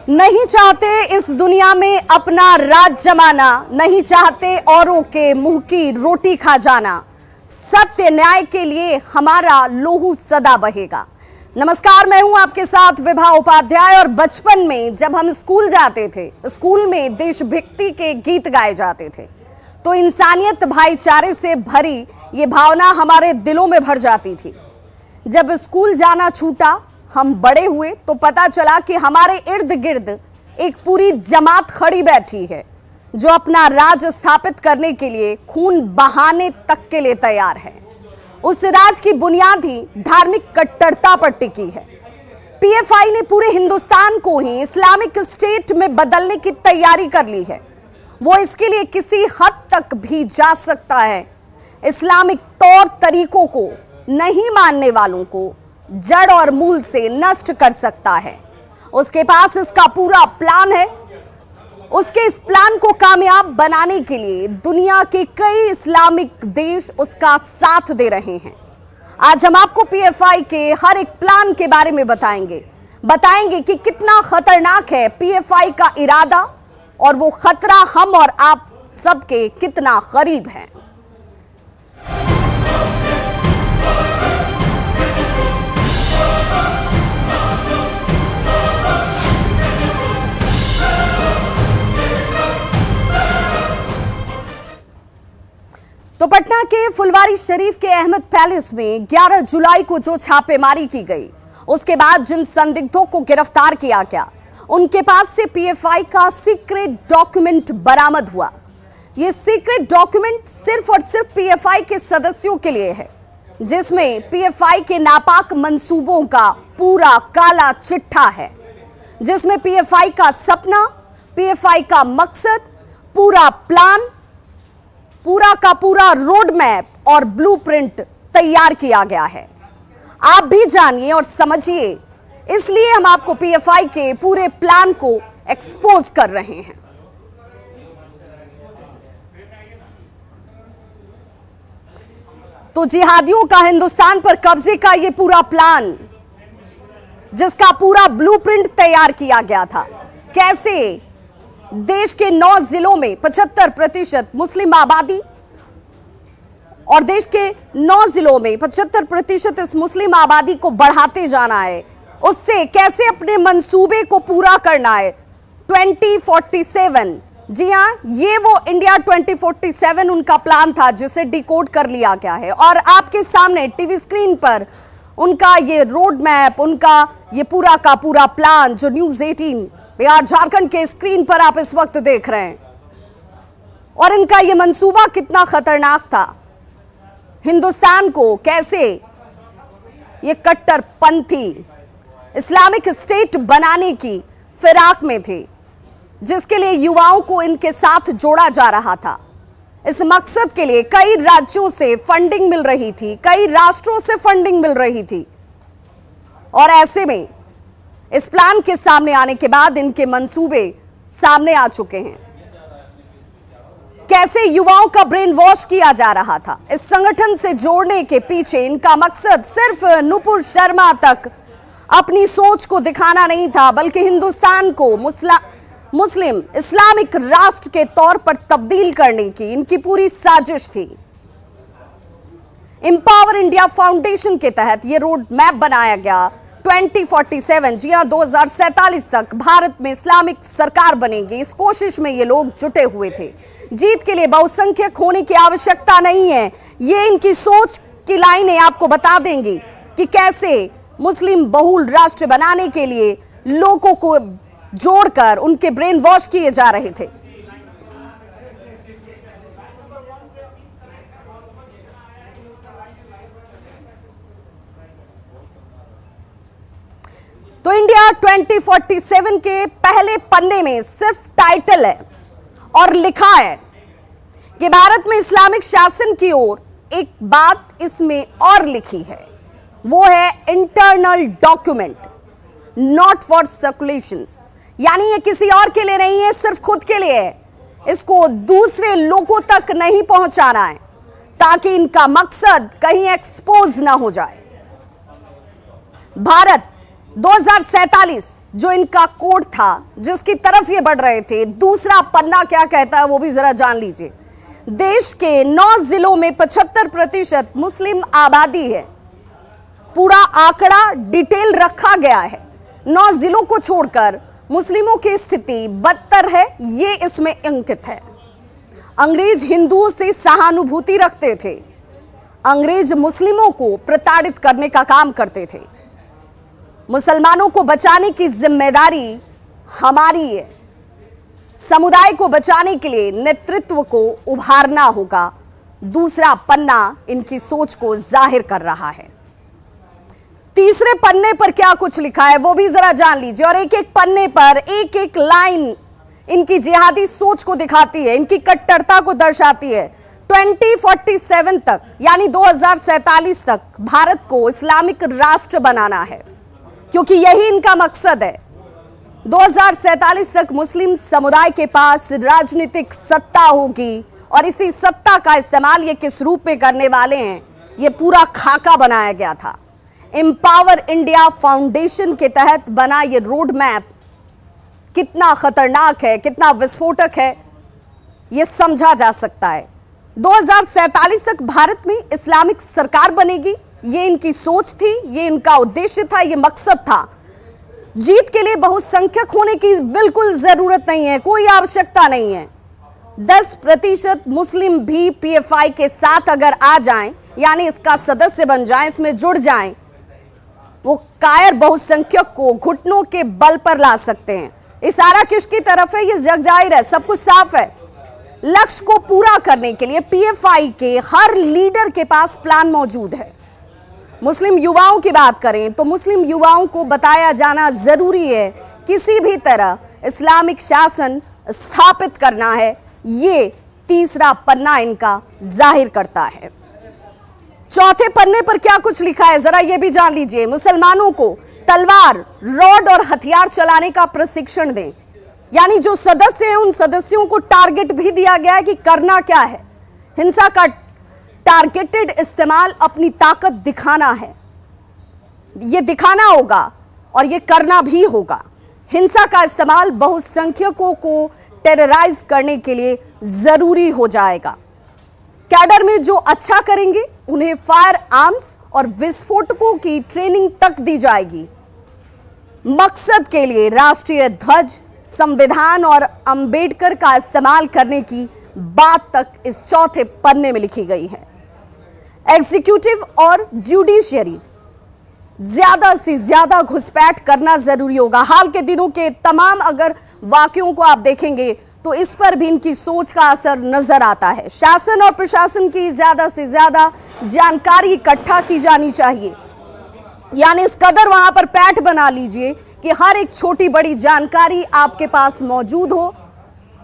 नहीं चाहते इस दुनिया में अपना राज जमाना, नहीं चाहते औरों के मुंह की रोटी खा जाना। सत्य न्याय के लिए हमारा लोहू सदा बहेगा। नमस्कार, मैं हूं आपके साथ विभा उपाध्याय। और बचपन में जब हम स्कूल जाते थे, स्कूल में देशभक्ति के गीत गाए जाते थे तो इंसानियत भाईचारे से भरी ये भावना हमारे दिलों में भर जाती थी। जब स्कूल जाना छूटा, हम बड़े हुए तो पता चला कि हमारे इर्द गिर्द एक पूरी जमात खड़ी बैठी है जो अपना राज स्थापित करने के लिए खून बहाने तक के लिए तैयार है। उस राज की बुनियाद ही धार्मिक कट्टरता पर टिकी है। पीएफआई ने पूरे हिंदुस्तान को ही इस्लामिक स्टेट में बदलने की तैयारी कर ली है। वो इसके लिए किसी हद तक भी जा सकता है। इस्लामिक तौर तरीकों को नहीं मानने वालों को जड़ और मूल से नष्ट कर सकता है। उसके पास इसका पूरा प्लान है। उसके इस प्लान को कामयाब बनाने के लिए दुनिया के कई इस्लामिक देश उसका साथ दे रहे हैं। आज हम आपको पीएफआई के हर एक प्लान के बारे में बताएंगे कि कितना खतरनाक है पीएफआई का इरादा और वो खतरा हम और आप सबके कितना करीब है। तो पटना के फुलवारी शरीफ के अहमद पैलेस में 11 जुलाई को जो छापेमारी की गई, उसके बाद जिन संदिग्धों को गिरफ्तार किया गया, उनके पास से पीएफआई का सीक्रेट डॉक्यूमेंट बरामद हुआ। यह सीक्रेट डॉक्यूमेंट सिर्फ और सिर्फ पीएफआई के सदस्यों के लिए है, जिसमें पीएफआई के नापाक मंसूबों का पूरा काला चिट्ठा है, जिसमें पीएफआई का सपना, पीएफआई का मकसद, पूरा प्लान, पूरा का पूरा रोड मैप और ब्लूप्रिंट तैयार किया गया है। आप भी जानिए और समझिए, इसलिए हम आपको पीएफआई के पूरे प्लान को एक्सपोज कर रहे हैं। तो जिहादियों का हिंदुस्तान पर कब्जे का यह पूरा प्लान, जिसका पूरा ब्लूप्रिंट तैयार किया गया था, कैसे देश के 9 जिलों में 75% मुस्लिम आबादी और देश के 9 जिलों में 75% इस मुस्लिम आबादी को बढ़ाते जाना है, उससे कैसे अपने मंसूबे को पूरा करना है। 2047, जी हां, ये वो इंडिया 2047 उनका प्लान था जिसे डिकोड कर लिया गया है। और आपके सामने टीवी स्क्रीन पर उनका ये रोड मैप, उनका ये पूरा का पूरा प्लान जो न्यूज़ 18 बिहार झारखंड के स्क्रीन पर आप इस वक्त देख रहे हैं। और इनका यह मंसूबा कितना खतरनाक था, हिंदुस्तान को कैसे ये कट्टरपंथी इस्लामिक स्टेट बनाने की फिराक में थे, जिसके लिए युवाओं को इनके साथ जोड़ा जा रहा था। इस मकसद के लिए कई राज्यों से फंडिंग मिल रही थी, कई राष्ट्रों से फंडिंग मिल रही थी। और ऐसे में इस प्लान के सामने आने के बाद इनके मंसूबे सामने आ चुके हैं। कैसे युवाओं का ब्रेन वॉश किया जा रहा था। इस संगठन से जोड़ने के पीछे इनका मकसद सिर्फ नुपुर शर्मा तक अपनी सोच को दिखाना नहीं था, बल्कि हिंदुस्तान को मुस्लिम इस्लामिक राष्ट्र के तौर पर तब्दील करने की इनकी पूरी साजिश थी। एम्पावर इंडिया फाउंडेशन के तहत यह रोड मैप बनाया गया। 2047, जी हां, 2047 तक भारत में इस्लामिक सरकार बनेगी। इस कोशिश में ये लोग जुटे हुए थे। जीत के लिए बहुसंख्यक होने की आवश्यकता नहीं है। ये इनकी सोच की लाइनें आपको बता देंगी कि कैसे मुस्लिम बहुल राष्ट्र बनाने के लिए लोगों को जोड़कर उनके ब्रेन वॉश किए जा रहे थे। तो इंडिया 2047 के पहले पन्ने में सिर्फ टाइटल है और लिखा है कि भारत में इस्लामिक शासन की ओर। एक बात इसमें और लिखी है, वो है internal document, not for circulations. यानी ये किसी और के लिए नहीं है, सिर्फ खुद के लिए है। इसको दूसरे लोगों तक नहीं पहुंचाना है ताकि इनका मकसद कहीं एक्सपोज ना हो जाए। भारत 2047 जो इनका कोड था, जिसकी तरफ ये बढ़ रहे थे, दूसरा पन्ना क्या कहता है वो भी जरा जान लीजिए। देश के 9 जिलों में 75% मुस्लिम आबादी है। पूरा आंकड़ा डिटेल रखा गया है। 9 जिलों को छोड़कर मुस्लिमों की स्थिति बदतर है, ये इसमें अंकित है। अंग्रेज हिंदुओं से सहानुभूति रखते थे, अंग्रेज मुस्लिमों को प्रताड़ित करने का काम करते थे। मुसलमानों को बचाने की जिम्मेदारी हमारी है। समुदाय को बचाने के लिए नेतृत्व को उभारना होगा। दूसरा पन्ना इनकी सोच को जाहिर कर रहा है। तीसरे पन्ने पर क्या कुछ लिखा है वो भी जरा जान लीजिए। और एक एक पन्ने पर एक एक लाइन इनकी जिहादी सोच को दिखाती है, इनकी कट्टरता को दर्शाती है। 2047 तक यानी 2047 तक भारत को इस्लामिक राष्ट्र बनाना है, क्योंकि यही इनका मकसद है। 2047 तक मुस्लिम समुदाय के पास राजनीतिक सत्ता होगी और इसी सत्ता का इस्तेमाल ये किस रूप में करने वाले हैं, ये पूरा खाका बनाया गया था। एम्पावर इंडिया फाउंडेशन के तहत बना ये रोड मैप कितना खतरनाक है, कितना विस्फोटक है, ये समझा जा सकता है। 2047 तक भारत में इस्लामिक सरकार बनेगी, ये इनकी सोच थी, ये इनका उद्देश्य था, ये मकसद था। जीत के लिए बहुसंख्यक होने की बिल्कुल जरूरत नहीं है, कोई आवश्यकता नहीं है। 10% मुस्लिम भी पीएफआई के साथ अगर आ जाएं, यानी इसका सदस्य बन जाएं, इसमें जुड़ जाएं, वो कायर बहुसंख्यक को घुटनों के बल पर ला सकते हैं। इशारा किसकी तरफ है, ये जग जाहिर है, सब कुछ साफ है। लक्ष्य को पूरा करने के लिए पीएफआई के हर लीडर के पास प्लान मौजूद है। मुस्लिम युवाओं की बात करें तो मुस्लिम युवाओं को बताया जाना जरूरी है, किसी भी तरह इस्लामिक शासन स्थापित करना है, ये तीसरा पन्ना इनका जाहिर करता है। चौथे पन्ने पर क्या कुछ लिखा है जरा ये भी जान लीजिए। मुसलमानों को तलवार, रॉड और हथियार चलाने का प्रशिक्षण दें, यानी जो सदस्य हैं उन सदस्यों को टारगेट भी दिया गया है कि करना क्या है। हिंसा का टारगेटेड इस्तेमाल अपनी ताकत दिखाना है, ये दिखाना होगा और ये करना भी होगा। हिंसा का इस्तेमाल बहुसंख्यकों को टेरराइज करने के लिए जरूरी हो जाएगा। कैडर में जो अच्छा करेंगे उन्हें फायर आर्म्स और विस्फोटकों की ट्रेनिंग तक दी जाएगी। मकसद के लिए राष्ट्रीय ध्वज, संविधान और अंबेडकर का इस्तेमाल करने की बात तक इस चौथे पन्ने में लिखी गई है। एग्जीक्यूटिव और जुडिशियरी ज्यादा से ज्यादा घुसपैठ करना जरूरी होगा। हाल के दिनों के तमाम अगर वाकयों को आप देखेंगे तो इस पर भी इनकी सोच का असर नजर आता है। शासन और प्रशासन की ज्यादा से ज्यादा जानकारी इकट्ठा की जानी चाहिए, यानी इस कदर वहां पर पैठ बना लीजिए कि हर एक छोटी बड़ी जानकारी आपके पास मौजूद हो।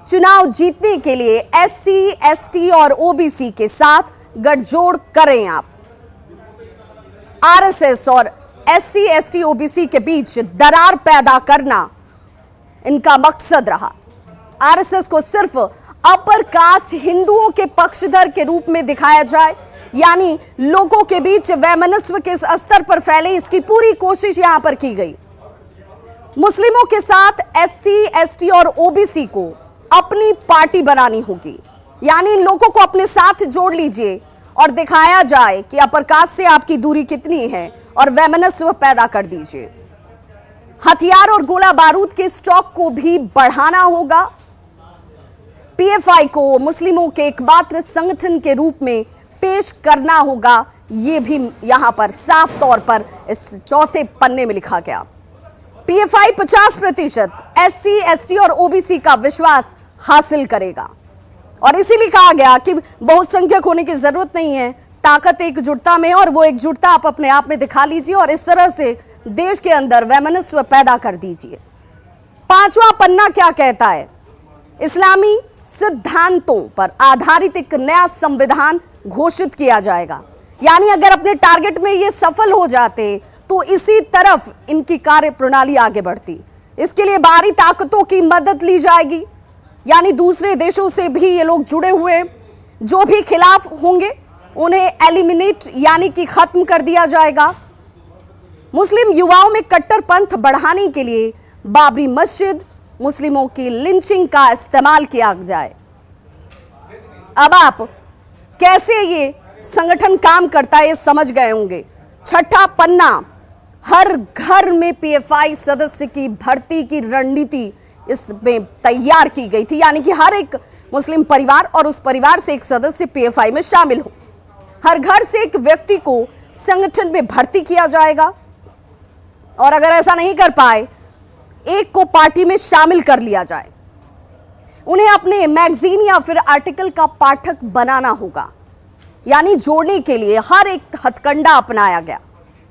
चुनाव जीतने के लिए एससी, एसटी और ओबीसी के साथ गठजोड़ करें आप। आरएसएस और एससी, एसटी, ओबीसी के बीच दरार पैदा करना इनका मकसद रहा। आरएसएस को सिर्फ अपर कास्ट हिंदुओं के पक्षधर के रूप में दिखाया जाए, यानी लोगों के बीच वैमनस्व के स्तर पर फैले, इसकी पूरी कोशिश यहां पर की गई। मुस्लिमों के साथ एससी, एसटी और ओबीसी को अपनी पार्टी बनानी होगी, यानी इन लोगों को अपने साथ जोड़ लीजिए और दिखाया जाए कि अपर कास्ट से आपकी दूरी कितनी है और वैमनस्व पैदा कर दीजिए। हथियार और गोला बारूद के स्टॉक को भी बढ़ाना होगा। पीएफआई को मुस्लिमों के एकमात्र संगठन के रूप में पेश करना होगा, यह भी यहां पर साफ तौर पर इस चौथे पन्ने में लिखा गया। पीएफआई 50% एससी, एसटी और ओबीसी का विश्वास हासिल करेगा और इसीलिए कहा गया कि बहुसंख्यक होने की जरूरत नहीं है, ताकत एकजुटता में, और वो एकजुटता आप अपने आप में दिखा लीजिए और इस तरह से देश के अंदर वैमनस्व पैदा कर दीजिए। पांचवा पन्ना क्या कहता है? इस्लामी सिद्धांतों पर आधारित एक नया संविधान घोषित किया जाएगा, यानी अगर अपने टारगेट में ये सफल हो जाते तो इसी तरफ इनकी कार्य प्रणाली आगे बढ़ती। इसके लिए बाहरी ताकतों की मदद ली जाएगी, यानी दूसरे देशों से भी ये लोग जुड़े हुए, जो भी खिलाफ होंगे उन्हें एलिमिनेट यानी कि खत्म कर दिया जाएगा। मुस्लिम युवाओं में कट्टरपंथ बढ़ाने के लिए बाबरी मस्जिद, मुस्लिमों की लिंचिंग का इस्तेमाल किया जाए। अब आप कैसे ये संगठन काम करता है ये समझ गए होंगे। छठा पन्ना, हर घर में पीएफआई सदस्य की भर्ती की रणनीति इसमें तैयार की गई थी, यानी कि हर एक मुस्लिम परिवार और उस परिवार से एक सदस्य पीएफआई में शामिल हो। हर घर से एक व्यक्ति को संगठन में भर्ती किया जाएगा और अगर ऐसा नहीं कर पाए, एक को पार्टी में शामिल कर लिया जाए। उन्हें अपने मैगजीन या फिर आर्टिकल का पाठक बनाना होगा, यानी जोड़ने के लिए हर एक हथकंडा अपनाया गया।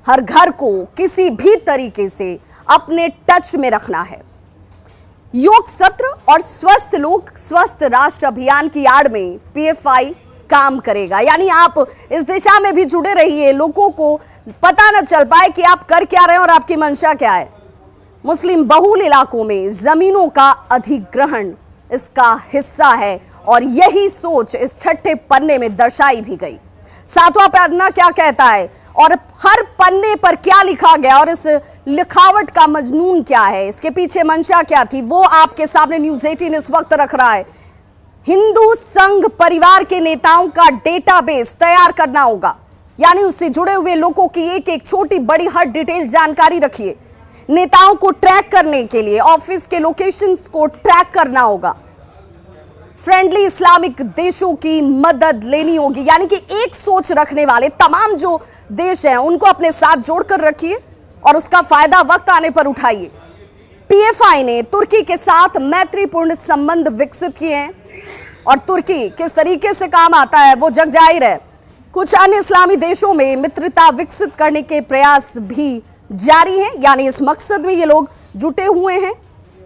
हर घर को किसी भी तरीके से अपने टच में रखना है। योग सत्र और स्वस्थ लोग स्वस्थ राष्ट्र अभियान की आड़ में पीएफआई काम करेगा, यानी आप इस दिशा में भी जुड़े रहिए, लोगों को पता न चल पाए कि आप कर क्या रहे हैं और आपकी मंशा क्या है। मुस्लिम बहुल इलाकों में जमीनों का अधिग्रहण इसका हिस्सा है और यही सोच इस छठे पन्ने में दर्शाई भी गई। सातवां पन्ना क्या कहता है और हर पन्ने पर क्या लिखा गया और इस लिखावट का मजनून क्या है, इसके पीछे मंशा क्या थी, वो आपके सामने न्यूज़ 18 इस वक्त रख रहा है। हिंदू संघ परिवार के नेताओं का डेटाबेस तैयार करना होगा, यानी उससे जुड़े हुए लोगों की एक एक छोटी बड़ी हर डिटेल जानकारी रखिए। नेताओं को ट्रैक करने के लिए ऑफिस के लोकेशंस को ट्रैक करना होगा। फ्रेंडली इस्लामिक देशों की मदद लेनी होगी, यानी कि एक सोच रखने वाले तमाम जो देश हैं उनको अपने साथ जोड़कर रखिए और उसका फायदा वक्त आने पर उठाइए। पीएफआई ने तुर्की के साथ मैत्रीपूर्ण संबंध विकसित किए हैं और तुर्की किस तरीके से काम आता है वो जग जाहिर है। कुछ अन्य इस्लामी देशों में मित्रता विकसित करने के प्रयास भी जारी हैं, यानी इस मकसद में ये लोग जुटे हुए हैं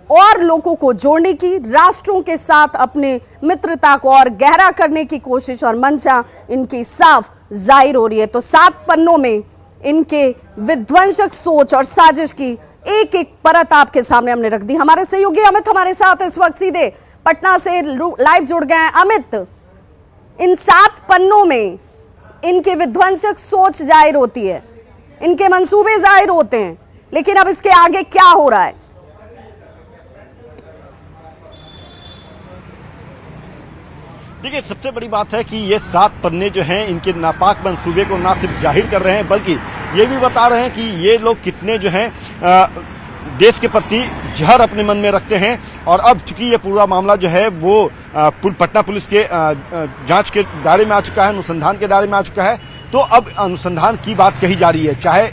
और लोगों को जोड़ने की, राष्ट्रों के साथ अपने मित्रता को और गहरा करने की कोशिश और मंशा इनकी साफ जाहिर हो रही है। तो 7 पन्नों में इनके विध्वंसक सोच और साजिश की एक एक परत आपके सामने हमने रख दी। हमारे सहयोगी अमित हमारे साथ इस वक्त सीधे पटना से लाइव जुड़ गए हैं। अमित, इन 7 पन्नों में इनके विध्वंसक सोच जाहिर होती है, इनके मंसूबे जाहिर होते हैं, लेकिन अब इसके आगे क्या हो रहा है? देखिए, सबसे बड़ी बात है कि ये 7 पन्ने जो हैं इनके नापाक मंसूबे को ना सिर्फ जाहिर कर रहे हैं बल्कि ये भी बता रहे हैं कि ये लोग कितने जो हैं देश के प्रति जहर अपने मन में रखते हैं। और अब चूंकि ये पूरा मामला जो है वो पटना पुलिस के जांच के दायरे में आ चुका है, अनुसंधान के दायरे में आ चुका है, तो अब अनुसंधान की बात कही जा रही है, चाहे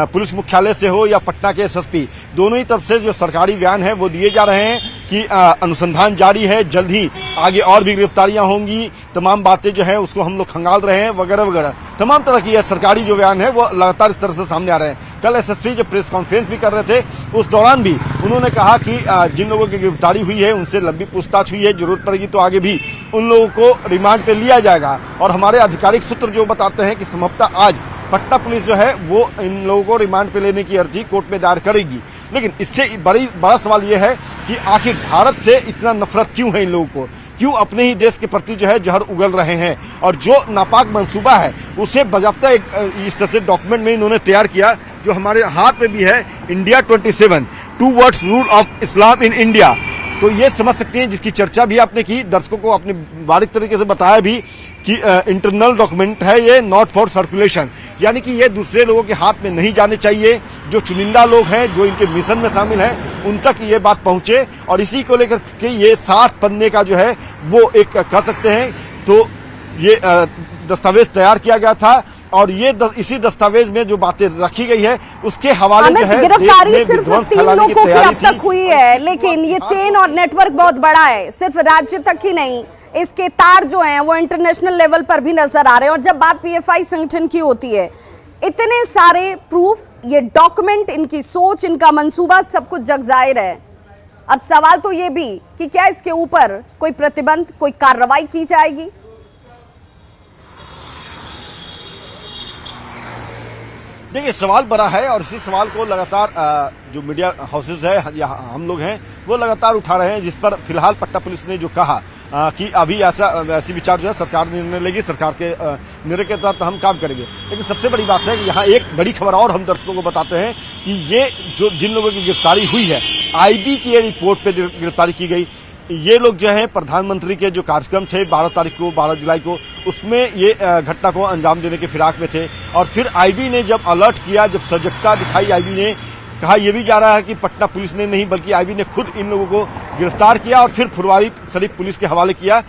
पुलिस मुख्यालय से हो या पटना के एसएसपी, दोनों ही तरफ से जो सरकारी बयान है वो दिए जा रहे हैं कि अनुसंधान जारी है, जल्द ही आगे और भी गिरफ्तारियां होंगी, तमाम बातें जो है उसको हम लोग खंगाल रहे हैं वगैरह वगैरह। तमाम तरह की सरकारी जो बयान है वो लगातार इस तरह से सामने आ रहे हैं। कल एसएसपी जब प्रेस कॉन्फ्रेंस भी कर रहे थे उस दौरान भी उन्होंने कहा कि जिन लोगों की गिरफ्तारी हुई है उनसे लंबी पूछताछ हुई है, जरूरत पड़ेगी तो आगे भी उन लोगों को रिमांड पे लिया जाएगा। और हमारे आधिकारिक सूत्र जो बताते हैं कि संभवतः आज पटना पुलिस जो है वो इन लोगों को रिमांड पे लेने की अर्जी कोर्ट में दायर करेगी। लेकिन इससे बड़ा सवाल ये है कि आखिर भारत से इतना नफरत क्यों है इन लोगों को, क्यों अपने ही देश के प्रति जो है जहर उगल रहे हैं। और जो नापाक मंसूबा है उसे बजाबता इस तरह से डॉक्यूमेंट में इन्होंने तैयार किया जो हमारे हाथ में भी है, India 27 towards rule of Islam in India. तो ये समझ सकते हैं, जिसकी चर्चा भी आपने की, दर्शकों को आपने बारीक तरीके से बताया भी कि इंटरनल डॉक्यूमेंट है ये, नॉट फॉर सर्कुलेशन, यानी कि ये दूसरे लोगों के हाथ में नहीं जाने चाहिए। जो चुनिंदा लोग हैं जो इनके मिशन में शामिल हैं उन तक ये बात पहुंचे। और इसी को लेकर के ये 7 पन्ने का जो है वो एक कह सकते हैं तो ये दस्तावेज तैयार किया गया था। और ये इसी दस्तावेज में जो बातें रखी गई है उसके हवाले जो है गिरफ्तारी सिर्फ 3 लोगों की अब तक हुई है, लेकिन ये चेन और नेटवर्क बहुत बड़ा है, सिर्फ राज्य तक ही नहीं, इसके तार जो हैं वो इंटरनेशनल लेवल पर भी नजर आ रहे हैं। और जब बात पीएफआई संगठन की होती है, इतने सारे प्रूफ, ये डॉक्यूमेंट, इनकी सोच, इनका मंसूबा, सब कुछ जग जाहिर है। अब सवाल तो ये भी कि क्या इसके ऊपर कोई प्रतिबंध, कोई कार्रवाई की जाएगी? देखिए, सवाल बड़ा है और इसी सवाल को लगातार जो मीडिया हाउसेज है या हम लोग हैं वो लगातार उठा रहे हैं, जिस पर फिलहाल पटना पुलिस ने जो कहा कि अभी ऐसी विचार जो है सरकार निर्णय लेगी, सरकार के निर्णय के तहत हम काम करेंगे। लेकिन सबसे बड़ी बात है कि यहाँ एक बड़ी खबर और हम दर्शकों को बताते हैं कि ये जो जिन लोगों की गिरफ्तारी हुई है, आईबी की रिपोर्ट पे गिरफ्तारी की गई। ये लोग जो है प्रधानमंत्री के जो कार्यक्रम थे 12 जुलाई को, उसमें ये घटना को अंजाम देने के फिराक में थे। और फिर आईबी ने जब अलर्ट किया, जब सजगता दिखाई, आईबी ने कहा यह भी जा रहा है कि पटना पुलिस ने नहीं बल्कि आईबी ने खुद इन लोगों को गिरफ्तार किया और फिर फुलवारी शरीफ पुलिस के हवाले किया।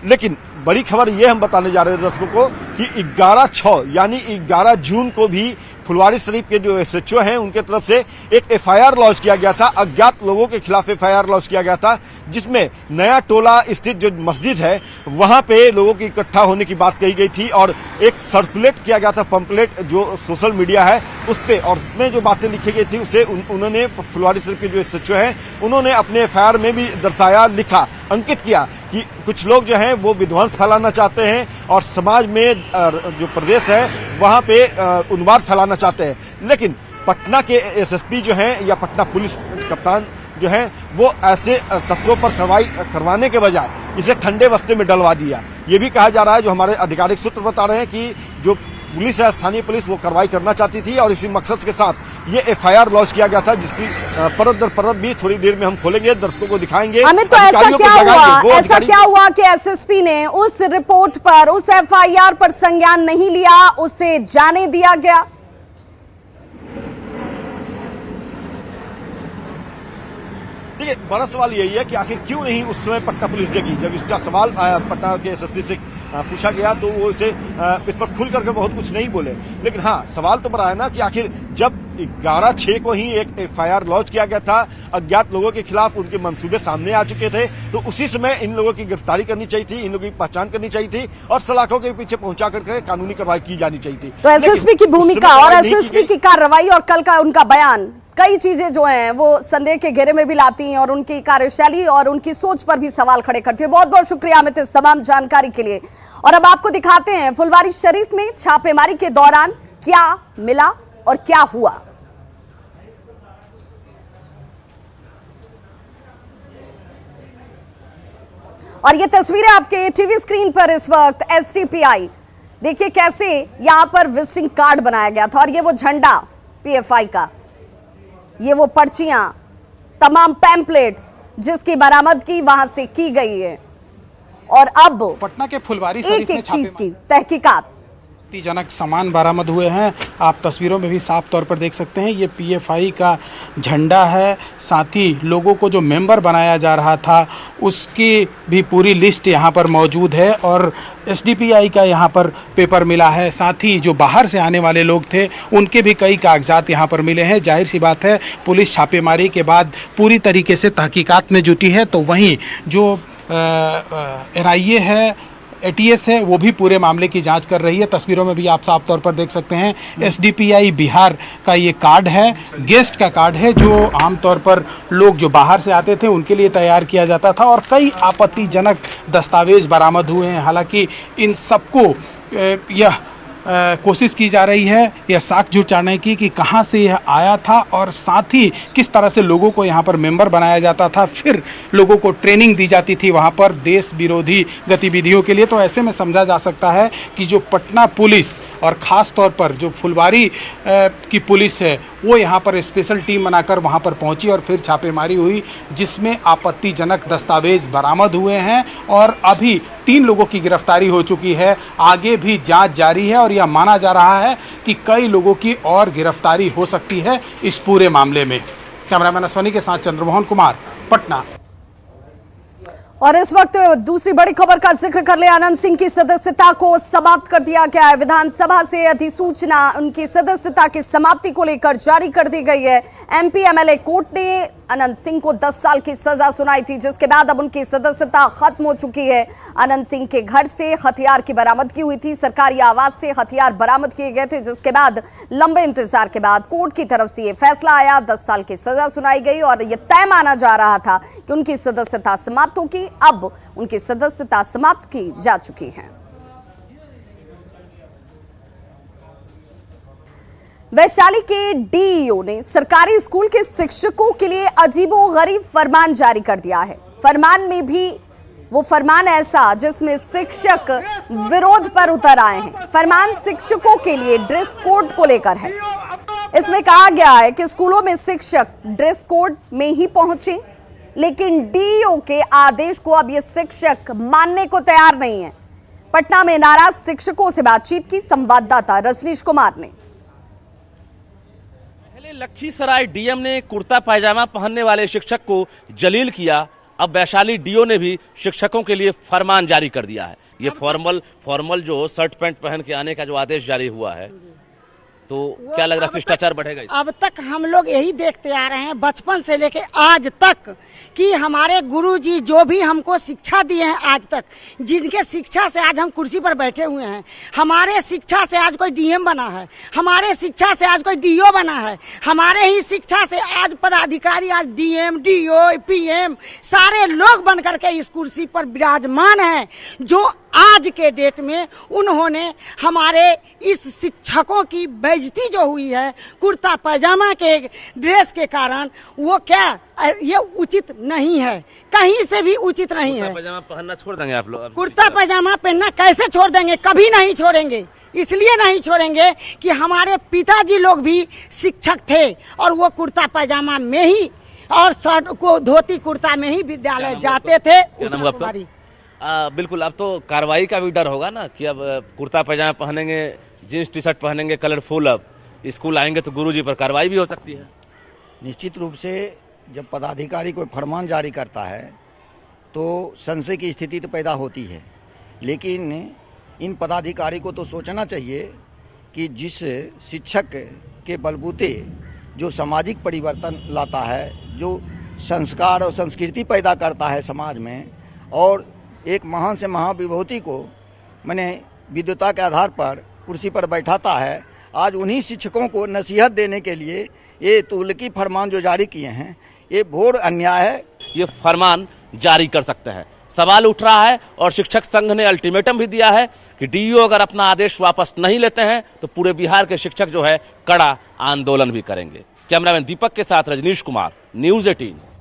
लेकिन बड़ी खबर यह हम बताने जा रहे हैं दर्शकों को कि 11/6 यानी 11 जून को भी फुलवारी शरीफ के जो एसएचओ हैं उनके तरफ से एक एफआईआर लॉन्च किया गया था। अज्ञात लोगों के खिलाफ एफआईआर लॉन्च किया गया था, जिसमें नया टोला स्थित जो मस्जिद है वहां पे लोगों की इकट्ठा होने की बात कही गई थी और एक सर्कुलेट किया गया था पंपलेट जो सोशल मीडिया है उस पे, और उसमें जो बातें लिखी गई थी उसे उन्होंने फुलवारी शरीफ के जो एसएचओ हैं उन्होंने अपने एफआईआर में भी दर्शाया, लिखा, अंकित किया कि कुछ लोग जो हैं वो विध्वंस फैलाना चाहते हैं और समाज में जो प्रदेश है वहां पे उन्माद फैलाना चाहते हैं। लेकिन पटना के एसएसपी जो हैं या पटना पुलिस कप्तान जो हैं वो ऐसे तत्वों पर कार्रवाई करवाने के बजाय इसे ठंडे बस्ते में डलवा दिया। ये भी कहा जा रहा है, जो हमारे आधिकारिक सूत्र बता रहे हैं कि जो पुलिस है, स्थानीय पुलिस, वो कार्रवाई करना चाहती थी और इसी मकसद के साथ ये एफआईआर लॉन्च किया गया था, जिसकी परत दर परत भी थोड़ी देर में हम खोलेंगे, दर्शकों को दिखाएंगे। अमित, तो ऐसा क्या हुआ कि एसएसपी ने उस रिपोर्ट पर, उस एफआईआर पर संज्ञान नहीं लिया, उसे जाने दिया गया? देखिए, बड़ा सवाल यही है कि आखिर क्यों नहीं उस समय पटना पुलिस जगी। जब इसका सवाल पटना के एसएसपी से पूछा गया तो वो इस पर खुल करके बहुत कुछ नहीं बोले। लेकिन हाँ, सवाल तो बड़ा है ना कि आखिर जब 11/6 को ही एक एफआईआर लॉन्च किया गया था, अज्ञात लोगों के खिलाफ उनके मंसूबे सामने आ चुके थे, तो उसी समय इन लोगों की गिरफ्तारी करनी चाहिए थी, इन लोगों की पहचान करनी चाहिए थी और सलाखों के पीछे पहुंचा करके कानूनी कार्रवाई की जानी चाहिए थी। तो एसएसपी की भूमिका और एसएसपी की कार्रवाई और कल का उनका बयान, कई चीजें जो हैं वो संदेह के घेरे में भी लाती हैं और उनकी कार्यशैली और उनकी सोच पर भी सवाल खड़े करती है। बहुत बहुत शुक्रिया अमित इस तमाम जानकारी के लिए। और अब आपको दिखाते हैं फुलवारी शरीफ में छापेमारी के दौरान क्या मिला और क्या हुआ। और ये तस्वीरें आपके टीवी स्क्रीन पर इस वक्त एसडीपीआई, देखिए कैसे यहां पर विजिटिंग कार्ड बनाया गया था और ये वो झंडा पीएफआई का, ये वो पर्चियां, तमाम पैम्पलेट्स जिसकी बरामदगी वहां से की गई है। और अब पटना के फुलवारी शरीफ में एक चीज की तहकीकात, जनक सामान बरामद हुए हैं। आप तस्वीरों में भी साफ तौर पर देख सकते हैं, ये पीएफआई का झंडा है। साथ ही लोगों को जो मेंबर बनाया जा रहा था उसकी भी पूरी लिस्ट यहाँ पर मौजूद है और एसडीपीआई का यहाँ पर पेपर मिला है। साथ ही जो बाहर से आने वाले लोग थे उनके भी कई कागजात यहाँ पर मिले हैं। जाहिर सी बात है, पुलिस छापेमारी के बाद पूरी तरीके से तहकीकात में जुटी है, तो वहीं जो एनआईए है, एटीएस है, वो भी पूरे मामले की जांच कर रही है। तस्वीरों में भी आप साफ तौर पर देख सकते हैं एसडीपीआई बिहार का ये कार्ड है, गेस्ट का कार्ड है, जो आमतौर पर लोग जो बाहर से आते थे उनके लिए तैयार किया जाता था और कई आपत्तिजनक दस्तावेज बरामद हुए हैं। हालांकि इन सबको यह कोशिश की जा रही है यह साख जुटाने की कि कहां से यह आया था और साथ ही किस तरह से लोगों को यहां पर मेंबर बनाया जाता था, फिर लोगों को ट्रेनिंग दी जाती थी वहां पर देश विरोधी गतिविधियों के लिए। तो ऐसे में समझा जा सकता है कि जो पटना पुलिस और ख़ास तौर पर जो फुलवारी की पुलिस है वो यहाँ पर स्पेशल टीम बनाकर वहाँ पर पहुँची और फिर छापेमारी हुई, जिसमें आपत्तिजनक दस्तावेज बरामद हुए हैं और अभी 3 लोगों की गिरफ्तारी हो चुकी है। आगे भी जांच जारी है और यह माना जा रहा है कि कई लोगों की और गिरफ्तारी हो सकती है इस पूरे मामले में। कैमरामैन अश्वनी के साथ चंद्रमोहन कुमार, पटना। और इस वक्त दूसरी बड़ी खबर का जिक्र कर ले, अनंत सिंह की सदस्यता को समाप्त कर दिया गया है। विधानसभा से अधिसूचना उनकी सदस्यता की समाप्ति को लेकर जारी कर दी गई है। एमपी एमएलए कोर्ट ने अनंत सिंह को 10 साल की सजा सुनाई थी, जिसके बाद अब उनकी सदस्यता खत्म हो चुकी है। अनंत सिंह के घर से हथियार की बरामदगी हुई थी, सरकारी आवास से हथियार बरामद किए गए थे, जिसके बाद लंबे इंतजार के बाद कोर्ट की तरफ से यह फैसला आया, 10 साल की सजा सुनाई गई और यह तय माना जा रहा था कि उनकी सदस्यता समाप्त होगी। अब उनकी सदस्यता समाप्त की जा चुकी है। वैशाली के डीईओ ने सरकारी स्कूल के शिक्षकों के लिए अजीबोगरीब फरमान जारी कर दिया है। फरमान में भी वो फरमान ऐसा जिसमें शिक्षक विरोध पर उतर आए हैं। फरमान शिक्षकों के लिए ड्रेस कोड को लेकर है। इसमें कहा गया है कि स्कूलों में शिक्षक ड्रेस कोड में ही पहुंचे, लेकिन डीईओ के आदेश को अब ये शिक्षक मानने को तैयार नहीं है। पटना में नाराज शिक्षकों से बातचीत की संवाददाता रजनीश कुमार ने। पहले लखीसराय डीएम ने कुर्ता पायजामा पहनने वाले शिक्षक को जलील किया, अब वैशाली डीओ ने भी शिक्षकों के लिए फरमान जारी कर दिया है। ये फॉर्मल जो शर्ट पैंट पहन के आने का जो आदेश जारी हुआ है, तो क्या लग रहा है शिष्टाचार बढ़ेगा? अब तक हम लोग यही देखते आ रहे हैं बचपन से लेके आज तक कि हमारे गुरुजी जो भी हमको शिक्षा दिए हैं आज तक, जिनके शिक्षा से आज हम कुर्सी पर बैठे हुए हैं, हमारे शिक्षा से आज कोई डीएम बना है, हमारे शिक्षा से आज कोई डीओ बना है, हमारे ही शिक्षा से आज पदाधिकारी आज डीएम डीओ पीएम सारे लोग बन करके इस कुर्सी पर विराजमान हैं। जो आज के डेट में उन्होंने हमारे इस शिक्षकों की बेइज्जती जो हुई है कुर्ता पैजामा के ड्रेस के कारण, वो क्या ये उचित नहीं है, कहीं से भी उचित नहीं है। कुर्ता पैजामा पहनना छोड़ देंगे आप लोग? कुर्ता पैजामा पहनना कैसे छोड़ देंगे? कभी नहीं छोड़ेंगे। इसलिए नहीं छोड़ेंगे कि हमारे पिताजी लोग भी शिक्षक थे और वो कुर्ता पैजामा में ही और शर्ट को धोती कुर्ता में ही विद्यालय जाते थे। बिल्कुल, अब तो कार्रवाई का भी डर होगा ना कि अब कुर्ता पैजामा पहनेंगे, जींस टी शर्ट पहनेंगे कलरफुल, अब स्कूल आएंगे तो गुरुजी पर कार्रवाई भी हो सकती है। निश्चित रूप से जब पदाधिकारी कोई फरमान जारी करता है तो संशय की स्थिति तो पैदा होती है, लेकिन इन पदाधिकारी को तो सोचना चाहिए कि जिस शिक्षक के बलबूते जो सामाजिक परिवर्तन लाता है, जो संस्कार और संस्कृति पैदा करता है समाज में, और एक महान से महाविभूति को मैंने विद्वता के आधार पर कुर्सी पर बैठाता है, आज उन्हीं शिक्षकों को नसीहत देने के लिए ये तुगलकी फरमान जो जारी किए हैं, ये घोर अन्याय है। ये फरमान जारी कर सकते हैं, सवाल उठ रहा है और शिक्षक संघ ने अल्टीमेटम भी दिया है कि डीईओ अगर अपना आदेश वापस नहीं लेते हैं तो पूरे बिहार के शिक्षक जो है कड़ा आंदोलन भी करेंगे। कैमरामैन दीपक के साथ रजनीश कुमार, न्यूज़ 18।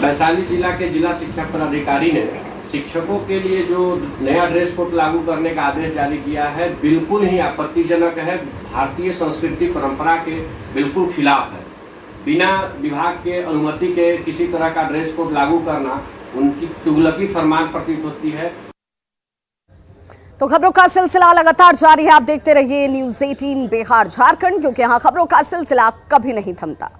वैशाली जिला के जिला शिक्षा पदाधिकारी ने शिक्षकों के लिए जो नया ड्रेस कोड लागू करने का आदेश जारी किया है, बिल्कुल ही आपत्तिजनक है, भारतीय संस्कृति परंपरा के बिल्कुल खिलाफ है। बिना विभाग के अनुमति के किसी तरह का ड्रेस कोड लागू करना उनकी तुगलकी फरमान प्रतीत होती है। तो खबरों का सिलसिला लगातार जारी है। आप देखते रहिए न्यूज़ 18 बिहार झारखंड, क्योंकि यहाँ खबरों का सिलसिला कभी नहीं थमता।